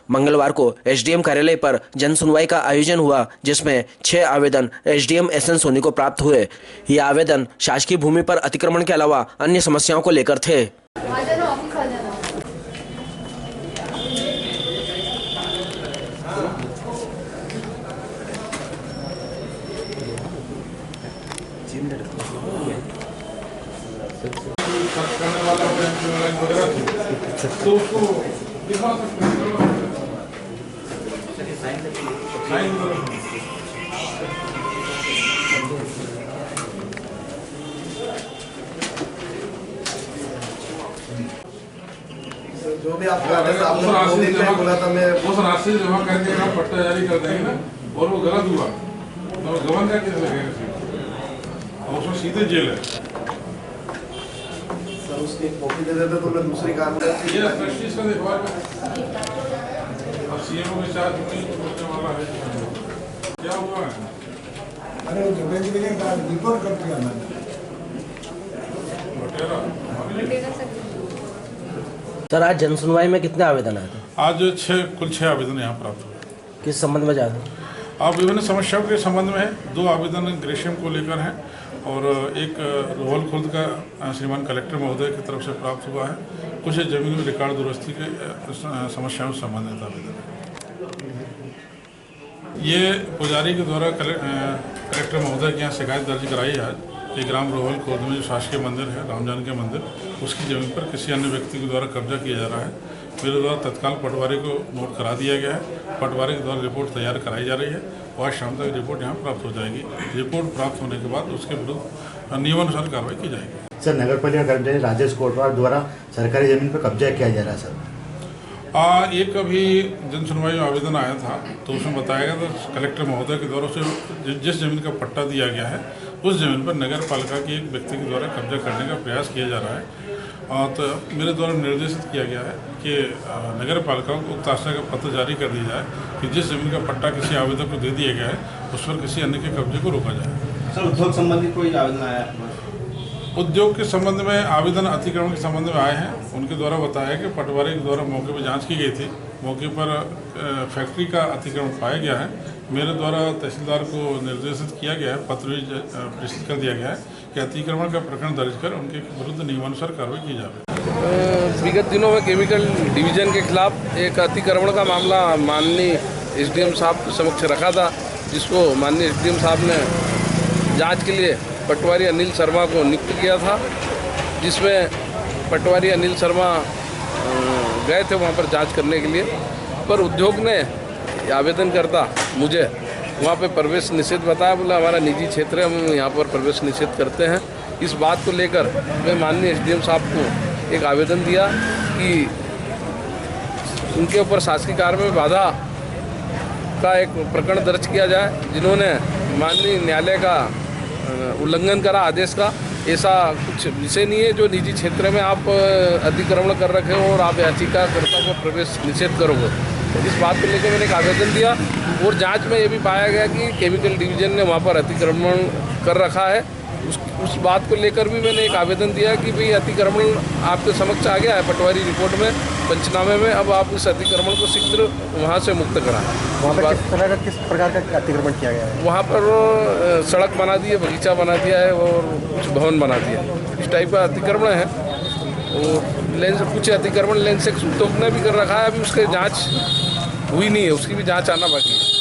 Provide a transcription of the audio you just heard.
मंगलवार को एसडीएम कार्यालय पर जन सुनवाई का आयोजन हुआ, जिसमें 6 आवेदन एसडीएम एसएन सोनी को प्राप्त हुए। ये आवेदन शासकीय भूमि पर अतिक्रमण के अलावा अन्य समस्याओं को लेकर थे। तो उसको दिखा सकते हैं। जो भी आपका बोला था मैं उस राशि जमा करके आप पट्टा जारी कर देंगे ना, और वो गलत हुआ तो गबन का केस लगेगा और उसमें सीधे जेल है। सर उसकी कॉपी दे देते तो मैं दूसरी कार्रवाई ये ट्रस्टी से अखबार में अब सीएमओ के साथ पूछने वाला है क्या हुआ है। अरे जगह जगह रिपोर्ट कर दिया मैंने। सर, आज जन सुनवाई में कितने आवेदन आए थे? आज कुल 6 आवेदन यहाँ प्राप्त हुए। किस संबंध में जाए? अब विभिन्न समस्याओं के संबंध में है। 2 आवेदन ग्रेशियम को लेकर हैं और एक रोहल खुर्द का श्रीमान कलेक्टर महोदय की तरफ से प्राप्त हुआ है। कुछ जमीन में रिकॉर्ड दुरुस्ती के समस्याओं से संबंधित आवेदन है। ये पुजारी के द्वारा कलेक्टर महोदय के यहाँ शिकायत दर्ज कराई है कि ग्राम रोहल खुर्द में जो शासकीय मंदिर है, रामजान के मंदिर, उसकी जमीन पर किसी अन्य व्यक्ति के द्वारा कब्जा किया जा रहा है। मेरे द्वारा तत्काल पटवारी को नोट करा दिया गया है। पटवारी के द्वारा रिपोर्ट तैयार कराई जा रही है और आज शाम तक रिपोर्ट यहाँ प्राप्त हो जाएगी। रिपोर्ट प्राप्त होने के बाद उसके विरुद्ध नियमानुसार कार्रवाई की जाएगी। सर, नगर पालिका कर्मचारी राजेश कोटवाल द्वारा सरकारी जमीन पर कब्जा किया जा रहा है सर। एक अभी जन सुनवाई में आवेदन आया था तो उसमें बताया गया था कलेक्टर महोदय के द्वारा से जिस जमीन का पट्टा दिया गया है उस जमीन पर नगर पालिका के एक व्यक्ति के द्वारा कब्जा करने का प्रयास किया जा रहा है। तो मेरे द्वारा निर्देशित किया गया है कि नगर पालिका को उक्त आशय का पत्र जारी कर दिया जाए कि जिस जमीन का पट्टा किसी आवेदक को दे दिया गया है उस पर किसी अन्य के कब्जे को रोका जाए। सर, उद्योग संबंधी कोई आवेदन आया है? उद्योग के संबंध में आवेदन अतिक्रमण के संबंध में आए हैं। उनके द्वारा बताया कि पटवारी के द्वारा मौके पर जांच की गई थी। मौके पर फैक्ट्री का अतिक्रमण पाया गया है। मेरे द्वारा तहसीलदार को निर्देशित किया गया है, पत्र भी प्रेषित कर दिया गया है कि अतिक्रमण का प्रकरण दर्ज कर उनके विरुद्ध नियमानुसार कार्रवाई की जाए। विगत दिनों में केमिकल डिवीजन के खिलाफ एक अतिक्रमण का मामला माननीय एसडीएम साहब समक्ष रखा था, जिसको माननीय एसडीएम साहब ने जांच के लिए पटवारी अनिल शर्मा को नियुक्त किया था, जिसमें पटवारी अनिल शर्मा गए थे वहाँ पर जांच करने के लिए। पर उद्योग ने आवेदनकर्ता मुझे वहाँ पे प्रवेश निषेध बताया, बोला हमारा निजी क्षेत्र है, हम यहाँ पर प्रवेश निषेध करते हैं। इस बात को लेकर मैं माननीय एसडीएम साहब को एक आवेदन दिया कि उनके ऊपर शासकीय कार्य में बाधा का एक प्रकरण दर्ज किया जाए, जिन्होंने माननीय न्यायालय का उल्लंघन करा आदेश का। ऐसा कुछ विषय नहीं है जो निजी क्षेत्र में आप अतिक्रमण कर रखे हो और आप याचिकाकर्ता को प्रवेश निषेध करोगे। इस बात को लेकर मैंने एक आवेदन दिया और जांच में ये भी पाया गया कि केमिकल डिवीजन ने वहाँ पर अतिक्रमण कर रखा है। उस बात को लेकर भी मैंने एक आवेदन दिया कि भाई अतिक्रमण आपके समक्ष आ गया है पटवारी रिपोर्ट में, पंचनामे में, अब आप इस अतिक्रमण को शीघ्र वहाँ से मुक्त कराएं। वहाँ पर किस प्रकार का अतिक्रमण किया गया है? वहाँ पर सड़क बना दी है, बगीचा बना दिया है और कुछ भवन बना दिया है। इस टाइप का अतिक्रमण है और लेन से कुछ अतिक्रमण लेन से उद्योग ने भी कर रखा है। अभी उसकी जाँच हुई नहीं है, उसकी भी जाँच आना बाकी है।